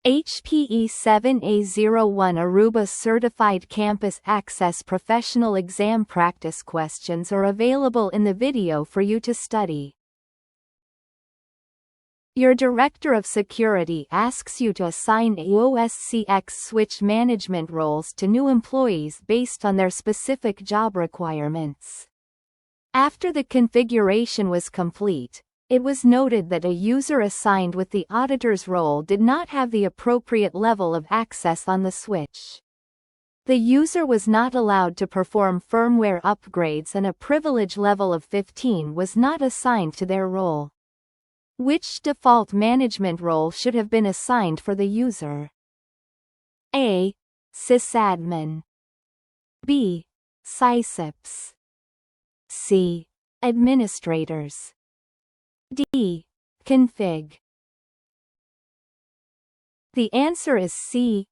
HPE7-A01 Aruba Certified Campus Access Professional Exam Practice questions are available in the video for you to study. Your Director of Security asks you to assign AOS-CX switch management roles to new employees based on their specific job requirements. After the configuration was complete, it was noted that a user assigned with the auditor's role did not have the appropriate level of access on the switch. The user was not allowed to perform firmware upgrades and a privilege level of 15 was not assigned to their role. Which default management role should have been assigned for the user? A. Sysadmin. B. SysOps. C. Administrators. D. Config. The answer is C.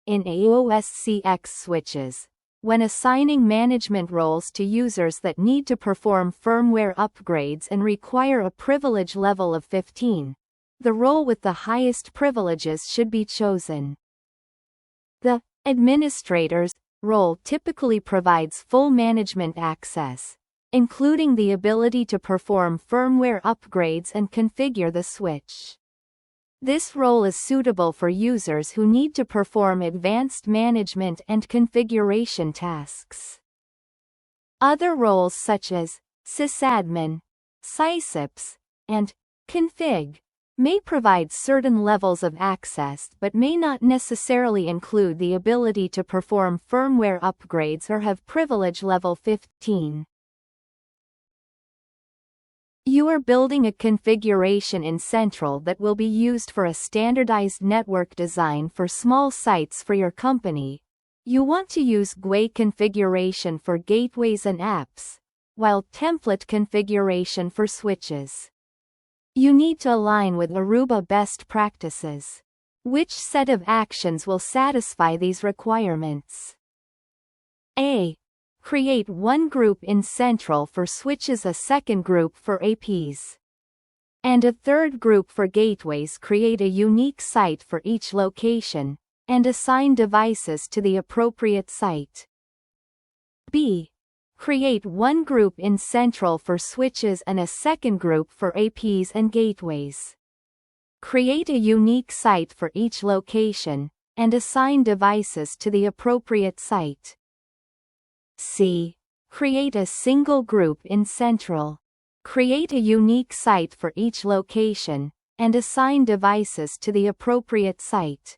In AOS-CX switches, when assigning management roles to users that need to perform firmware upgrades and require a privilege level of 15, the role with the highest privileges should be chosen. The administrator's role typically provides full management access, including the ability to perform firmware upgrades and configure the switch. This role is suitable for users who need to perform advanced management and configuration tasks. Other roles such as sysadmin, sysops, and config may provide certain levels of access but may not necessarily include the ability to perform firmware upgrades or have privilege level 15. You are building a configuration in Central that will be used for a standardized network design for small sites for your company. You want to use GUI configuration for gateways and apps, while template configuration for switches. You need to align with Aruba best practices. Which set of actions will satisfy these requirements? A. Create one group in Central for switches, a second group for APs, and a third group for gateways. Create a unique site for each location, and assign devices to the appropriate site. B. Create one group in Central for switches and a second group for APs and gateways. Create a unique site for each location, and assign devices to the appropriate site. C. Create a single group in Central. Create a unique site for each location, and assign devices to the appropriate site.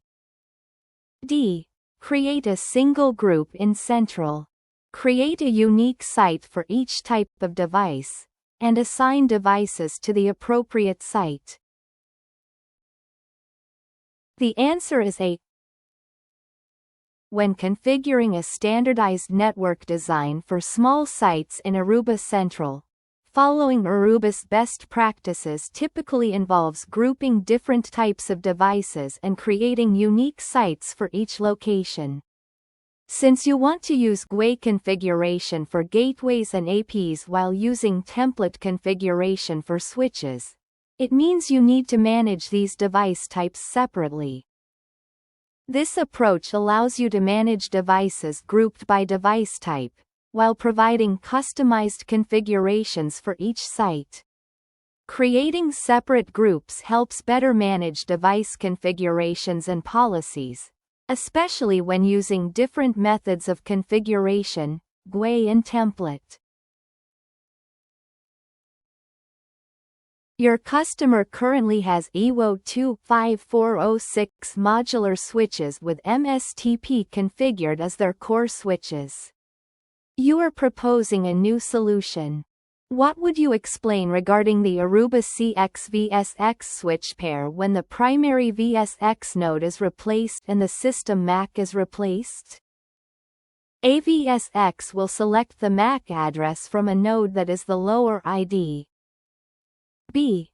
D. Create a single group in Central. Create a unique site for each type of device, and assign devices to the appropriate site. The answer is A. When configuring a standardized network design for small sites in Aruba Central, following Aruba's best practices typically involves grouping different types of devices and creating unique sites for each location. Since you want to use GUI configuration for gateways and APs while using template configuration for switches, it means you need to manage these device types separately. This approach allows you to manage devices grouped by device type, while providing customized configurations for each site. Creating separate groups helps better manage device configurations and policies, especially when using different methods of configuration, GUI and template. Your customer currently has EWO25406 modular switches with MSTP configured as their core switches. You are proposing a new solution. What would you explain regarding the Aruba CX VSX switch pair when the primary VSX node is replaced and the system MAC is replaced? AVSX will select the MAC address from a node that is the lower ID. B.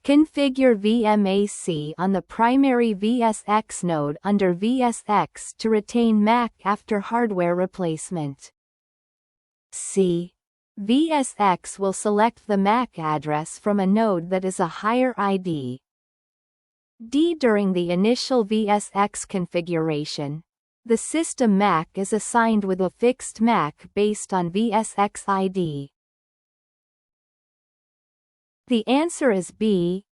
Configure VMAC on the primary VSX node under VSX to retain MAC after hardware replacement. C. VSX will select the MAC address from a node that is a higher ID. D. During the initial VSX configuration, the system MAC is assigned with a fixed MAC based on VSX ID. The answer is B.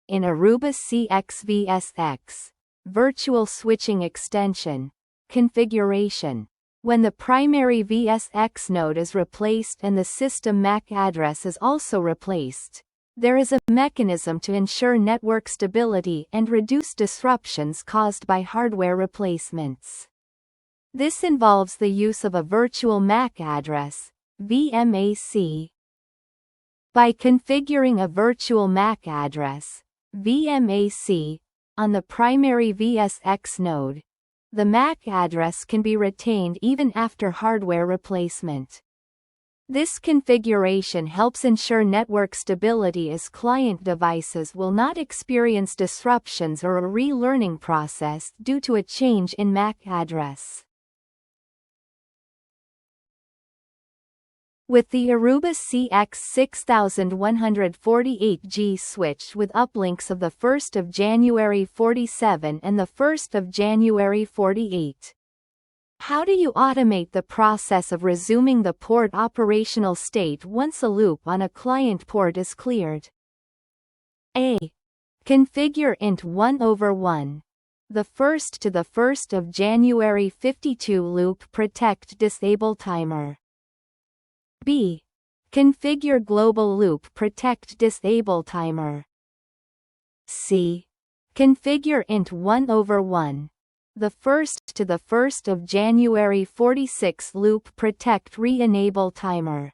In ArubaOS VSX virtual switching extension configuration, when the primary VSX node is replaced and the system MAC address is also replaced, there is a mechanism to ensure network stability and reduce disruptions caused by hardware replacements. This involves the use of a virtual MAC address, VMAC. By configuring a virtual MAC address, VMAC, on the primary VSX node, the MAC address can be retained even after hardware replacement. This configuration helps ensure network stability as client devices will not experience disruptions or a relearning process due to a change in MAC address. With the ArubaOS-CX 6148G switch with uplinks of 1 January 47 and 1 January 48. How do you automate the process of resuming the port operational state once a loop on a client port is cleared? A. Configure int 1/1. The 1 to 1 January 52 loop protect disable timer. B. Configure global loop protect disable timer. C. Configure int 1/1. The 1 to 1 January 46 loop protect re-enable timer.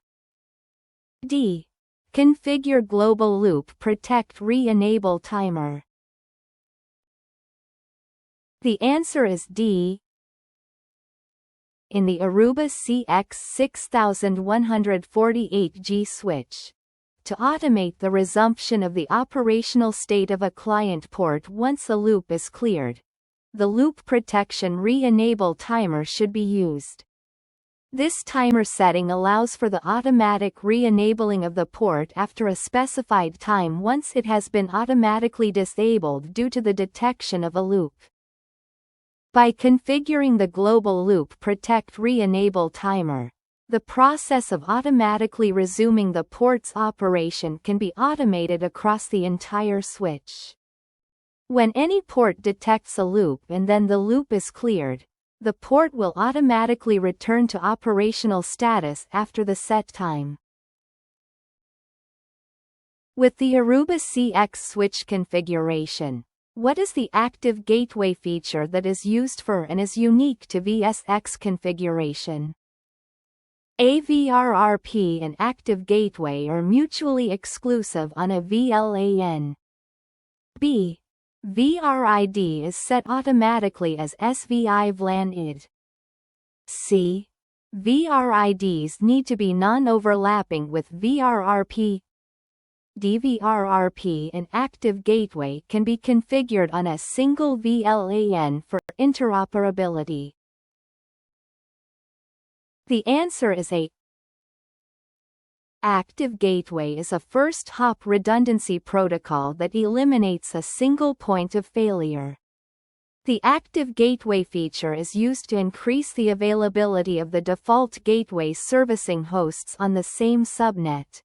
D. Configure global loop protect re-enable timer. The answer is D. In the ArubaOS-CX 6148G switch, to automate the resumption of the operational state of a client port once a loop is cleared, the loop protection re-enable timer should be used. This timer setting allows for the automatic re-enabling of the port after a specified time once it has been automatically disabled due to the detection of a loop. By configuring the global loop protect re-enable timer, the process of automatically resuming the port's operation can be automated across the entire switch. When any port detects a loop and then the loop is cleared, the port will automatically return to operational status after the set time. With the ArubaOS-CX switch configuration, what is the active gateway feature that is used for and is unique to VSX configuration? A. VRRP and active gateway are mutually exclusive on a VLAN. B. VRID is set automatically as SVI VLAN ID. C. VRIDs need to be non-overlapping with VRRP. DVRRP and active gateway can be configured on a single VLAN for interoperability. The answer is A. Active gateway is a first-hop redundancy protocol that eliminates a single point of failure. The active gateway feature is used to increase the availability of the default gateway servicing hosts on the same subnet.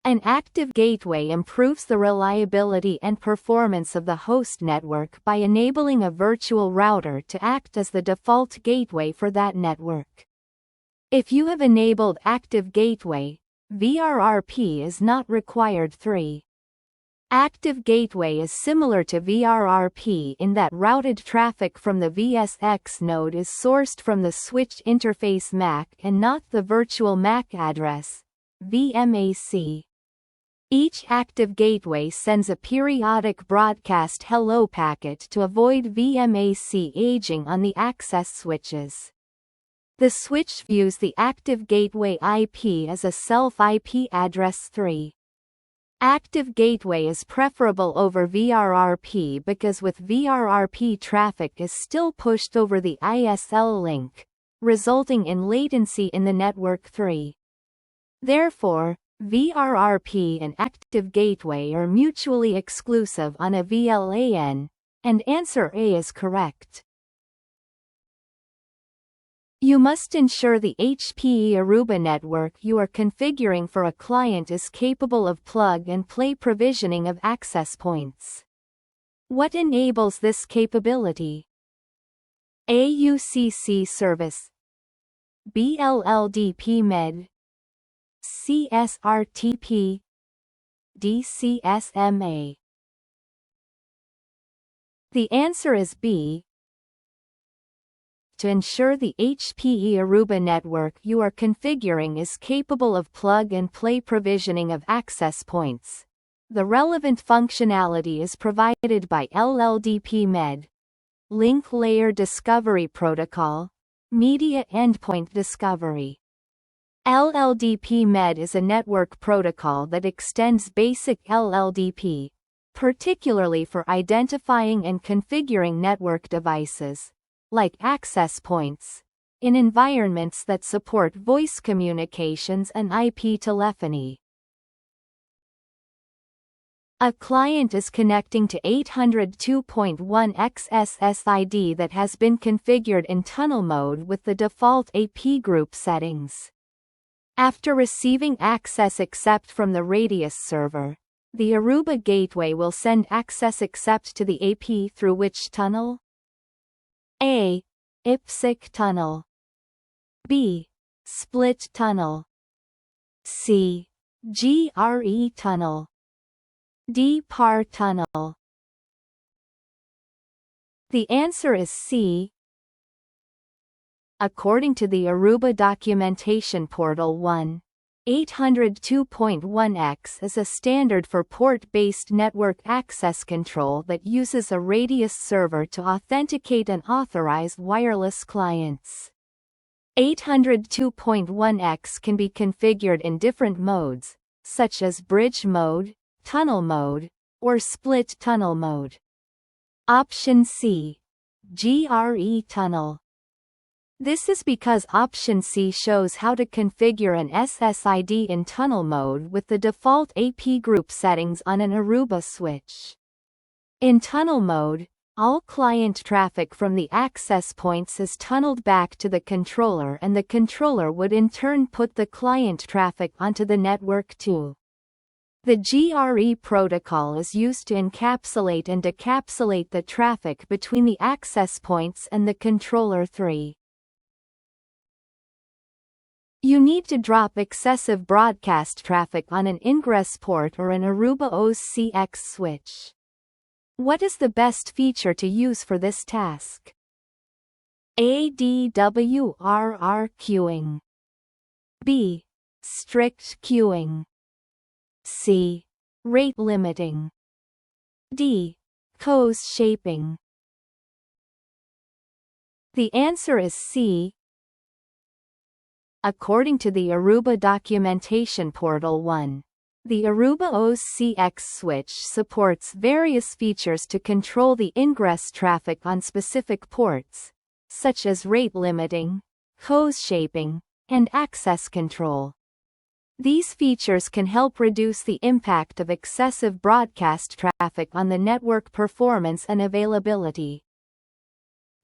An active gateway improves the reliability and performance of the host network by enabling a virtual router to act as the default gateway for that network. If you have enabled active gateway, VRRP is not required. 3. Active gateway is similar to VRRP in that routed traffic from the VSX node is sourced from the switch interface MAC and not the virtual MAC address, VMAC. Each active gateway sends a periodic broadcast hello packet to avoid VMAC aging on the access switches. The switch views the active gateway IP as a self-IP address. 3. Active gateway is preferable over VRRP because with VRRP traffic is still pushed over the ISL link, resulting in latency in the network. 3. Therefore, VRRP and Active Gateway are mutually exclusive on a VLAN, and answer A is correct. You must ensure the HPE Aruba network you are configuring for a client is capable of plug-and-play provisioning of access points. What enables this capability? AUCC service, BLLDP-MED, CSRTP, DCSMA. The answer is B. To ensure the HPE Aruba network you are configuring is capable of plug-and-play provisioning of access points, the relevant functionality is provided by LLDP-MED, Link Layer Discovery Protocol, Media Endpoint Discovery. LLDP-MED is a network protocol that extends basic LLDP, particularly for identifying and configuring network devices, like access points, in environments that support voice communications and IP telephony. A client is connecting to 802.1x SSID that has been configured in tunnel mode with the default AP group settings. After receiving access accept from the Radius server, the Aruba gateway will send access accept to the AP through which tunnel? A. IPsec tunnel. B. Split tunnel. C. GRE tunnel. D. PAR tunnel. The answer is C. According to the Aruba documentation portal 802.1x is a standard for port-based network access control that uses a Radius server to authenticate and authorize wireless clients. 802.1x can be configured in different modes, such as bridge mode, tunnel mode, or split tunnel mode. Option C. GRE tunnel. This is because option C shows how to configure an SSID in tunnel mode with the default AP group settings on an Aruba switch. In tunnel mode, all client traffic from the access points is tunneled back to the controller, and the controller would in turn put the client traffic onto the network too. The GRE protocol is used to encapsulate and decapsulate the traffic between the access points and the controller 3. You need to drop excessive broadcast traffic on an ingress port or an ArubaOS-CX switch. What is the best feature to use for this task? A. DWRR queuing. B. Strict queuing. C. Rate limiting. D. Cause shaping. The answer is C. According to the Aruba documentation portal 1, the ArubaOS-CX switch supports various features to control the ingress traffic on specific ports, such as rate limiting, cause shaping, and access control. These features can help reduce the impact of excessive broadcast traffic on the network performance and availability.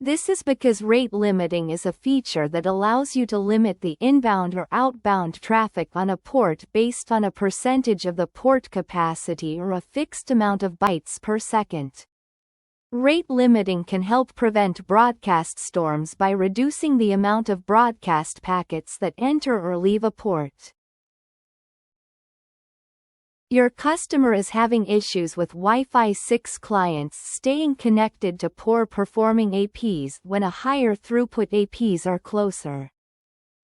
This is because rate limiting is a feature that allows you to limit the inbound or outbound traffic on a port based on a percentage of the port capacity or a fixed amount of bytes per second. Rate limiting can help prevent broadcast storms by reducing the amount of broadcast packets that enter or leave a port. Your customer is having issues with Wi-Fi 6 clients staying connected to poor-performing APs when a higher throughput APs are closer.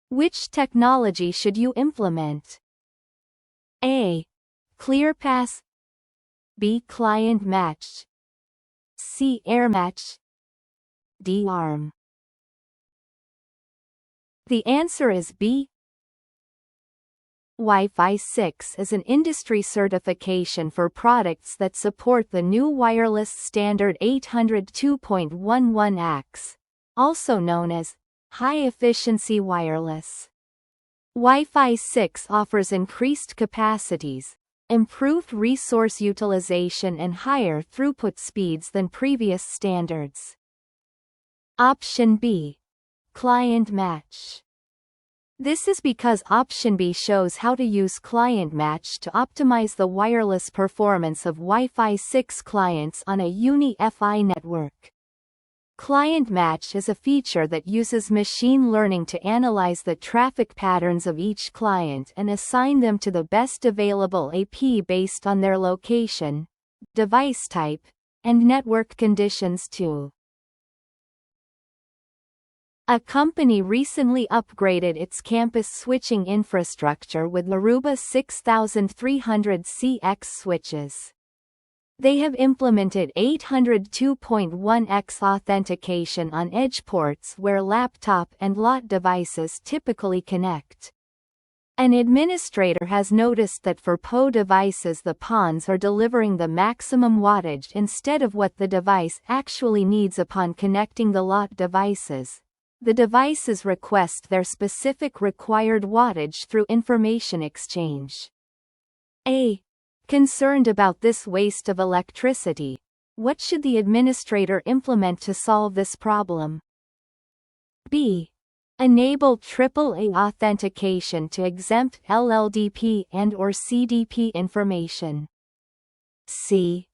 Which technology should you implement? A. ClearPass. B. Client Match. C. AirMatch. D. ARM. The answer is B. Wi-Fi 6 is an industry certification for products that support the new wireless standard 802.11ax, also known as high-efficiency wireless. Wi-Fi 6 offers increased capacities, improved resource utilization and higher throughput speeds than previous standards. Option B. Client match. This is because Option B shows how to use client match to optimize the wireless performance of Wi-Fi 6 clients on a UniFi network. Client match is a feature that uses machine learning to analyze the traffic patterns of each client and assign them to the best available AP based on their location, device type, and network conditions too. A company recently upgraded its campus switching infrastructure with Aruba 6300CX switches. They have implemented 802.1x authentication on edge ports where laptop and lot devices typically connect. An administrator has noticed that for PO devices the PONs are delivering the maximum wattage instead of what the device actually needs upon connecting the lot devices. The devices request their specific required wattage through information exchange. A. Concerned about this waste of electricity, what should the administrator implement to solve this problem? B. Enable AAA authentication to exempt LLDP and/or CDP information. C.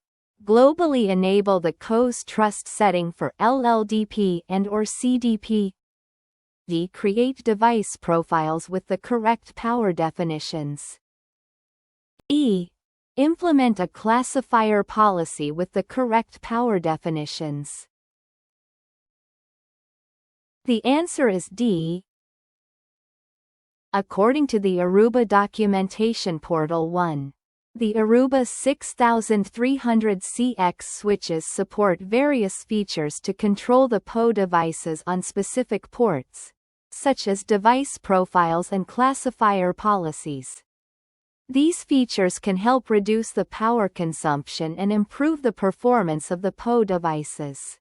Globally enable the COS trust setting for LLDP and/or CDP. D. Create device profiles with the correct power definitions. E. Implement a classifier policy with the correct power definitions. The answer is D. According to the Aruba documentation portal 1. The Aruba 6300CX switches support various features to control the PO devices on specific ports, such as device profiles and classifier policies. These features can help reduce the power consumption and improve the performance of the PO devices.